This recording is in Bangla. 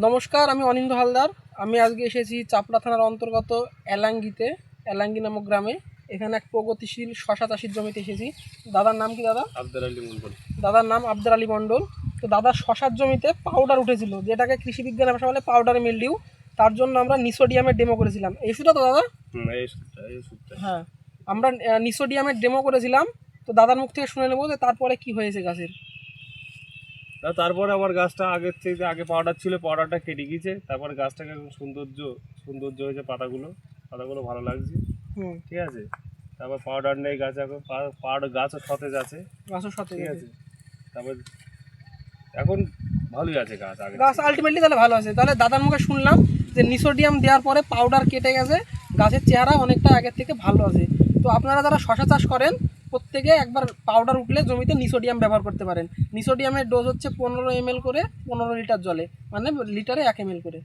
নমস্কার, আমি অনিন্দ হালদার। আমি আজকে এসেছি চাপড়া থানার অন্তর্গত এলাঙ্গিতে, এলাঙ্গি নামক গ্রামে। এখানে এক প্রগতিশীল শশা চাষির জমিতে এসেছি। দাদার নাম কি দাদা? আব্দুল আলী মন্ডল। দাদার নাম আব্দুল আলী মন্ডল। তো দাদার শশার জমিতে পাউডার উঠেছিল, যেটাকে কৃষি বিজ্ঞানের ভাষা বলে পাউডার মিলডিউ। তার জন্য আমরা নিসোডিয়ামের ডেমো করেছিলাম। এই শুধু তো দাদা? হ্যাঁ, আমরা নিসোডিয়ামের ডেমো করেছিলাম। তো দাদার মুখ থেকে শুনে নেবো যে তারপরে কি হয়েছে গাছের। তারপরে আমার গাছটা আগের থেকে আগে পাউডার ছিল, পাউডারটা কেটে গিয়েছে। তারপরে গাছটাকে এখন সৌন্দর্য হয়েছে, পাতাগুলো ভালো লাগছে। ঠিক আছে। তারপর পাউডার নেই গাছে, এখন পাউডার গাছও সতেজ আছে। ঠিক আছে। তারপর এখন ভালোই আছে গাছ আলটিমেটলি তাহলে ভালো আছে। তাহলে দাদার মুখে শুনলাম যে নিসোডিয়াম দেওয়ার পরে পাউডার কেটে গেছে, গাছের চেহারা অনেকটা আগের থেকে ভালো আছে। তো আপনারা যারা শশা চাষ করেন, প্রত্যেকে একবার পাউডার উঠলে জমিতে নিসোডিয়াম ব্যবহার করতে পারেন। নিসোডিয়ামের ডোজ হচ্ছে 15 ml করে 15 লিটার জলে, মানে লিটারে 1 ml করে।